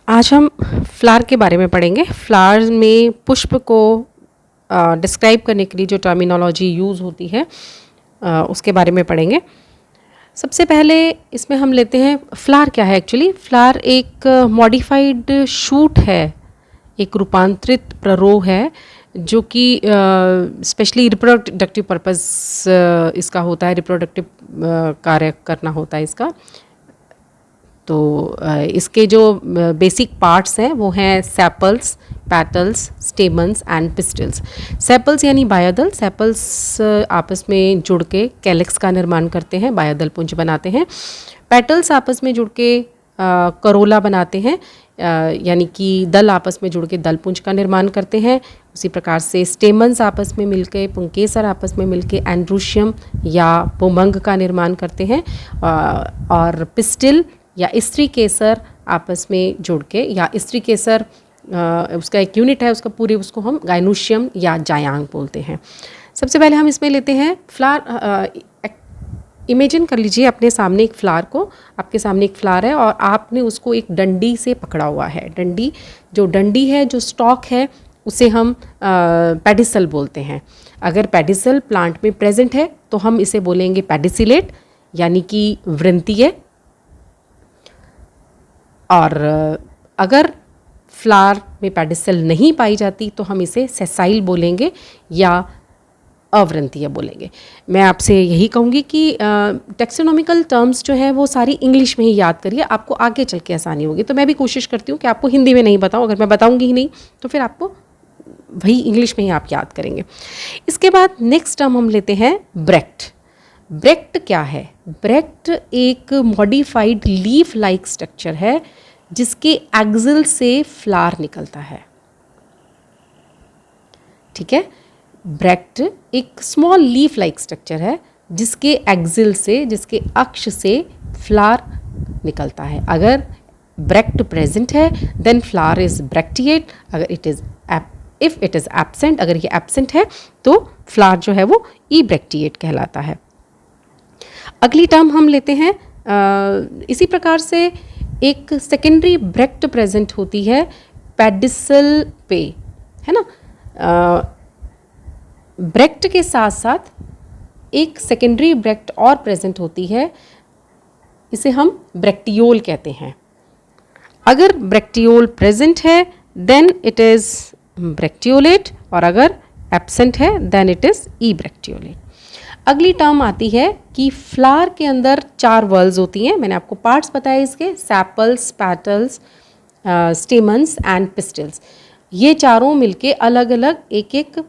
आज हम फ्लावर के बारे में पढ़ेंगे। फ्लावर में पुष्प को डिस्क्राइब करने के लिए जो टर्मिनोलॉजी यूज़ होती है उसके बारे में पढ़ेंगे। सबसे पहले इसमें हम लेते हैं फ्लावर क्या है। एक्चुअली फ्लावर एक मॉडिफाइड शूट है, एक रूपांतरित प्ररोह है जो कि स्पेशली रिप्रोडक्टिव पर्पस इसका होता है, रिप्रोडक्टिव कार्य करना होता है इसका। तो इसके जो बेसिक पार्ट्स हैं वो हैं sepals, petals, stamens and pistols. Sepals यानी बायोदल, सेपल्स आपस में जुड़ के कैलिक्स का निर्माण करते हैं, बायोदल पुंज बनाते हैं। पैटल्स आपस में जुड़ के करोला बनाते हैं, यानी कि दल आपस में जुड़ के दल पुंज का निर्माण करते हैं। उसी प्रकार से स्टेमन्स आपस में मिलके, पुंकेसर आपस में मिलके एंड्रूशियम या पुमंग का निर्माण करते हैं। और पिस्टिल या स्त्री केसर आपस में जुड़ के, या स्त्री केसर उसका एक यूनिट है उसका पूरे, उसको हम गाइनोशियम या जायांग बोलते हैं। सबसे पहले हम इसमें लेते हैं फ्लावर। इमेजिन कर लीजिए अपने सामने एक फ्लावर को, आपके सामने एक फ्लावर है और आपने उसको एक डंडी से पकड़ा हुआ है। डंडी है, जो स्टॉक है, उसे हम पेडिसल बोलते हैं। अगर पेडिसल प्लांट में प्रेजेंट है तो हम इसे बोलेंगे पेडिसिलेट, यानी कि वृंतीय। और अगर फ्लावर में पेडिसल नहीं पाई जाती तो हम इसे सेसाइल बोलेंगे या अवृंतीय बोलेंगे। मैं आपसे यही कहूँगी कि टेक्सोनॉमिकल टर्म्स जो है वो सारी इंग्लिश में ही याद करिए, आपको आगे चल के आसानी होगी। तो मैं भी कोशिश करती हूँ कि आपको हिंदी में नहीं बताऊँ, अगर मैं बताऊँगी ही नहीं तो फिर आपको वही इंग्लिश में ही आप याद करेंगे। इसके बाद नेक्स्ट टर्म हम लेते हैं ब्रेक्ट। ब्रेक्ट क्या है? ब्रेक्ट एक मॉडिफाइड लीफ लाइक स्ट्रक्चर है जिसके एक्सिल से फ्लावर निकलता है। ठीक है, ब्रेक्ट एक स्मॉल लीफ लाइक स्ट्रक्चर है जिसके एक्सिल से, जिसके अक्ष से फ्लावर निकलता है। अगर ब्रेक्ट प्रेजेंट है देन फ्लावर इज ब्रेक्टिएट। अगर इफ इट इज एब्सेंट, अगर ये एब्सेंट है तो फ्लावर जो है वो ई ब्रेक्टिएट कहलाता है। अगली टर्म हम लेते हैं, इसी प्रकार से एक सेकेंडरी ब्रेक्ट प्रेजेंट होती है पेडिसल पे, है ना। ब्रेक्ट के साथ साथ एक सेकेंडरी ब्रेक्ट और प्रेजेंट होती है, इसे हम ब्रेक्टियोल कहते हैं। अगर ब्रेक्टियोल प्रेजेंट है देन इट इज़ ब्रेक्टियोलेट, और अगर एब्सेंट है देन इट इज़ ई ब्रेक्टियोलेट। अगली टर्म आती है कि फ्लावर के अंदर 4 वर्ल्स होती हैं। मैंने आपको पार्ट्स बताए इसके, sepals, petals, stamens and pistols. ये चारों मिलके अलग अलग एक एक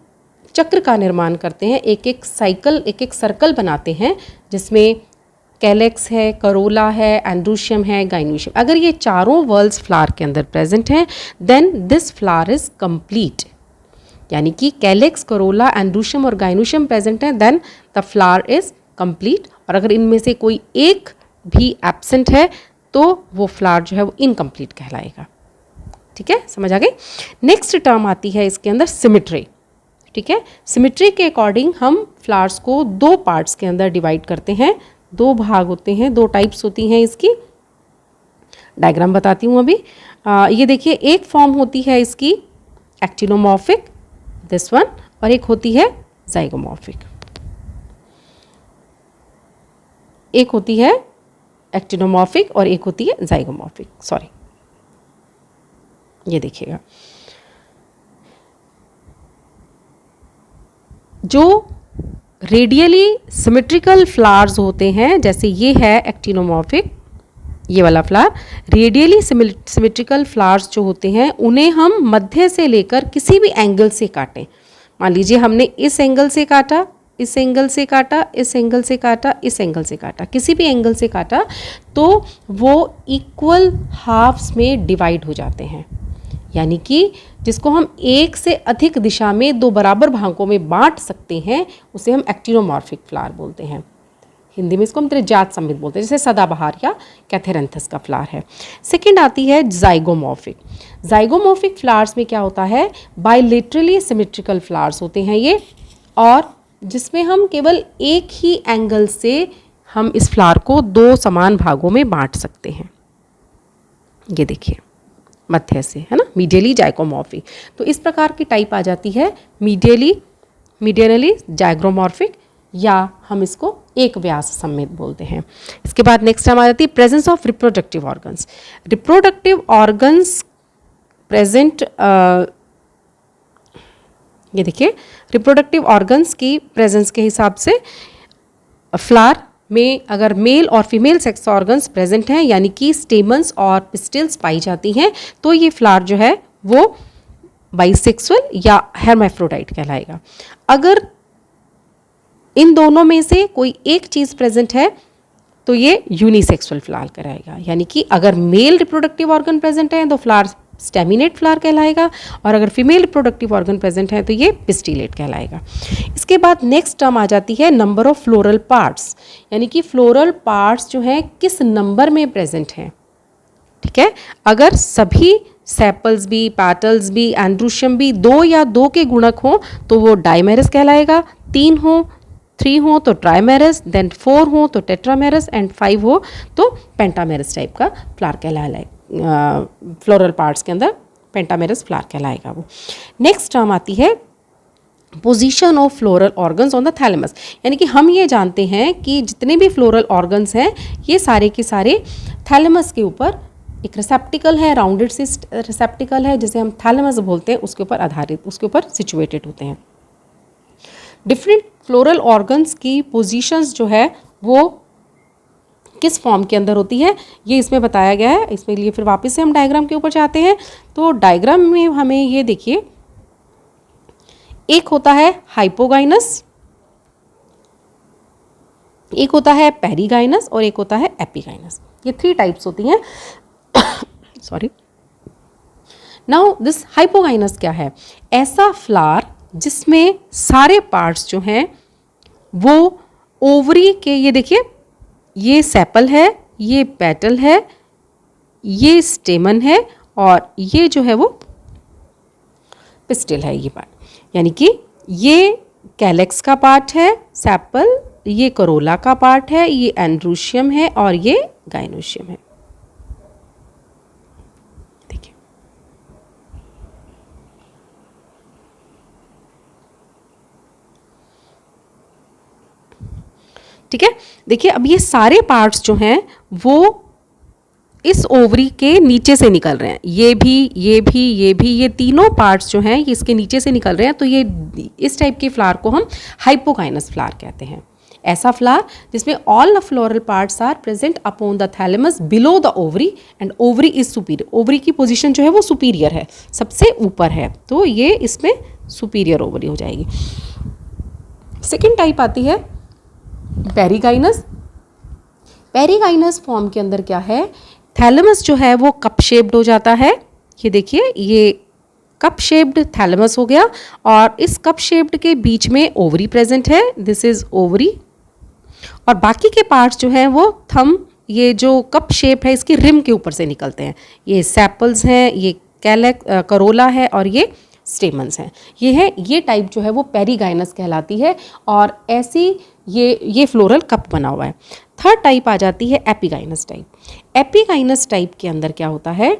चक्र का निर्माण करते हैं, एक एक साइकिल, एक एक सर्कल बनाते हैं, जिसमें कैलेक्स है, करोला है, एंड्रूशियम है, गाइनोशियम। अगर ये चारों वर्ल्स फ्लावर के अंदर प्रेजेंट हैं then this flower is complete, यानी कि कैलेक्स, करोला, एंड्रूशियम और गाइनोशियम प्रेजेंट है then the flower is complete. और अगर इनमें से कोई एक भी एब्सेंट है तो वो फ्लावर जो है वो इनकम्प्लीट कहलाएगा। ठीक है, समझ आ गई। नेक्स्ट टर्म आती है इसके अंदर सिमेट्री। ठीक है, सिमेट्री के अकॉर्डिंग हम फ्लावर्स को 2 पार्ट्स के अंदर डिवाइड करते हैं। 2 भाग होते हैं, 2 टाइप्स होती हैं इसकी। डायग्राम बताती हूँ अभी। ये देखिए, एक फॉर्म होती है इसकी एक्टिनोमॉर्फिक, दिस वन, और एक होती है जाइगोमॉर्फिक। एक होती है एक्टिनोमॉर्फिक और एक होती है जाइगोमॉर्फिक। सॉरी, ये देखिएगा, जो रेडियली सिमेट्रिकल फ्लावर्स होते हैं, जैसे ये है एक्टिनोमॉर्फिक, ये वाला फ्लावर। रेडियली सिमेट्रिकल फ्लावर्स जो होते हैं उन्हें हम मध्य से लेकर किसी भी एंगल से काटें। मान लीजिए हमने इस एंगल से काटा, इस एंगल से काटा, इस एंगल से काटा, इस एंगल से काटा, किसी भी एंगल से काटा तो वो इक्वल हाफ्स में डिवाइड हो जाते हैं। यानी कि जिसको हम एक से अधिक दिशा में 2 बराबर भागों में बांट सकते हैं उसे हम एक्टिनोमॉर्फिक फ्लावर बोलते हैं। हिंदी में इसको हम त्रिजात सममित बोलते हैं, जैसे सदाबहार या कैथेरंथस का फ्लावर है। सेकंड आती है जाइगोमॉर्फिक। जाइगोमॉर्फिक फ्लावर्स में क्या होता है, बायलेटरली सिमेट्रिकल फ्लावर्स होते हैं ये, और जिसमें हम केवल एक ही एंगल से हम इस फ्लावर को 2 समान भागों में बांट सकते हैं। ये देखिए, मध्य से, है ना, मीडियली जाइगोमॉर्फिक। तो इस प्रकार की टाइप आ जाती है मीडियनली जाइगोमॉर्फिक, या हम इसको एक व्यास समेत बोलते हैं। इसके बाद नेक्स्ट हम आ जाती है presence of reproductive organs. Reproductive organs present, ये देखिए रिप्रोडक्टिव ऑर्गन्स की प्रेजेंस के हिसाब से फ्लावर में अगर मेल और फीमेल सेक्स ऑर्गन्स प्रेजेंट हैं, यानी कि स्टेमन्स और पिस्टिल्स पाई जाती हैं, तो ये फ्लावर जो है वो बाइसेक्सुअल या हेर्माफ्रोडाइट कहलाएगा। अगर इन दोनों में से कोई एक चीज़ प्रेजेंट है तो ये यूनिसेक्सुअल फ्लावर कहलाएगा, यानी कि अगर मेल रिप्रोडक्टिव ऑर्गन प्रेजेंट है तो फ्लावर स्टेमिनेट फ्लावर कहलाएगा, और अगर फीमेल रिप्रोडक्टिव ऑर्गन प्रेजेंट है तो ये पिस्टिलेट कहलाएगा। इसके बाद नेक्स्ट टर्म आ जाती है नंबर ऑफ फ्लोरल पार्ट्स, यानी कि फ्लोरल पार्ट्स जो हैं किस नंबर में प्रेजेंट हैं। ठीक है, अगर सभी सेपल्स भी, पैटल्स भी, एंड्रूशियम भी 2 या 2 के गुणक हों तो वो डाइमेरस कहलाएगा, 3 हो 3 हो तो ट्राइमेरस, देन 4 हो तो टेट्रामेरस, एंड 5 हो तो पेंटामेरस टाइप का फ्लावर कहलाएगा। फ्लोरल पार्ट्स के अंदर पेंटामेरस फ्लावर कहलाएगा वो। नेक्स्ट टर्म आती है position of floral organs on the thalamus, यानी कि हम ये जानते हैं कि जितने भी फ्लोरल ऑर्गन्स हैं ये सारे के सारे थैलेमस के ऊपर एक रिसेप्टिकल है, राउंडेड सिस्ट रिसेप्टिकल है जिसे हम थैलेमस बोलते हैं, उसके ऊपर आधारित, उसके ऊपर सिचुएटेड होते हैं। डिफरेंट फ्लोरल ऑर्गन्स की पोजीशंस जो है वो किस फॉर्म के अंदर होती है ये इसमें बताया गया है। इसमें लिए फिर वापस से हम डायग्राम के ऊपर जाते हैं। तो डायग्राम में हमें ये देखिए, एक होता है हाइपोगाइनस, एक होता है पेरीगाइनस और एक होता है एपिगाइनस। ये 3 टाइप्स होती हैं। सॉरी। नाउ दिस हाइपोगाइनस क्या है? ऐसा फ्लावर जिसमें सारे पार्ट्स जो हैं वो ओवरी के, ये देखिए ये सेपल है, ये पेटल है, ये स्टेमन है और ये जो है वो पिस्टिल है, ये पार्ट, यानी कि ये कैलेक्स का पार्ट है सेपल, ये करोला का पार्ट है, ये एंड्रूशियम है और ये गाइनोशियम है। देखिए ठीक है, देखिए अब ये सारे पार्ट्स जो हैं वो इस ओवरी के नीचे से निकल रहे हैं, ये भी, ये भी, ये भी, ये तीनों पार्ट्स जो हैं ये इसके नीचे से निकल रहे हैं। तो ये इस टाइप के फ्लावर को हम हाइपोगाइनस फ्लावर कहते हैं। ऐसा फ्लावर जिसमें all the floral parts are present upon the thalamus below the ovary and ovary is superior. Ovary की पोजीशन जो है वो सुपीरियर है, सबसे ऊपर है, तो ये इसमें सुपीरियर ओवरी हो जाएगी। सेकेंड टाइप आती है पेरीगाइनस। पेरीगाइनस फॉर्म के अंदर क्या है, थैलेमस जो है वो कप शेप्ड हो जाता है। ये देखिए ये कप शेप्ड थैलेमस हो गया और इस कप शेप्ड के बीच में ओवरी प्रेजेंट है, दिस इज ओवरी, और बाकी के पार्ट्स जो हैं वो थंब, ये जो कप शेप है इसके रिम के ऊपर से निकलते हैं। ये सेपल्स हैं, ये करोला है और ये स्टेमन्स हैं। ये है, ये टाइप जो है वो पेरीगाइनस कहलाती है और ऐसी ये फ्लोरल कप बना हुआ है। थर्ड टाइप आ जाती है एपिगाइनस टाइप। एपिगाइनस टाइप के अंदर क्या होता है,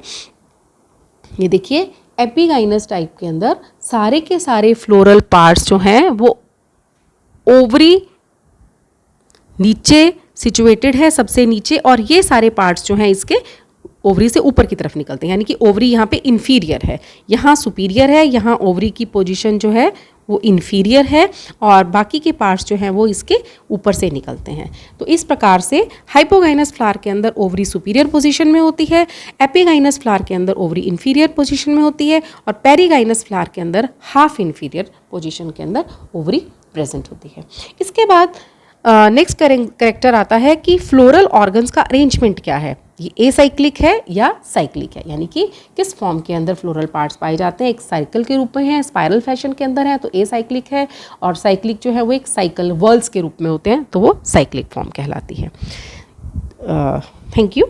ये देखिए एपिगाइनस टाइप के अंदर सारे के सारे फ्लोरल पार्ट्स जो हैं वो ओवरी नीचे सिचुएटेड है, सबसे नीचे, और ये सारे पार्ट्स जो हैं इसके ओवरी से ऊपर की तरफ निकलते हैं, यानी कि ओवरी यहाँ पे इन्फीरियर है, यहाँ सुपीरियर है, यहाँ ओवरी की पोजीशन जो है वो इन्फीरियर है और बाकी के पार्ट्स जो हैं वो इसके ऊपर से निकलते हैं। तो इस प्रकार से हाइपोगाइनस फ्लावर के अंदर ओवरी सुपीरियर पोजीशन में होती है, एपिगाइनस फ्लावर के अंदर ओवरी इन्फीरियर पोजीशन में होती है और पेरीगाइनस फ्लावर के अंदर हाफ इन्फीरियर पोजीशन के अंदर ओवरी प्रेजेंट होती है। इसके बाद नेक्स्ट करेक्टर आता है कि फ्लोरल ऑर्गन्स का अरेंजमेंट क्या है, ये एसाइक्लिक है या साइक्लिक है, यानी कि किस फॉर्म के अंदर फ्लोरल पार्ट्स पाए जाते हैं। एक साइकिल के रूप में है, स्पाइरल फैशन के अंदर है तो एसाइक्लिक है, और साइक्लिक जो है वो एक साइकिल वर्ल्स के रूप में होते हैं तो वो साइक्लिक फॉर्म कहलाती है। Thank you.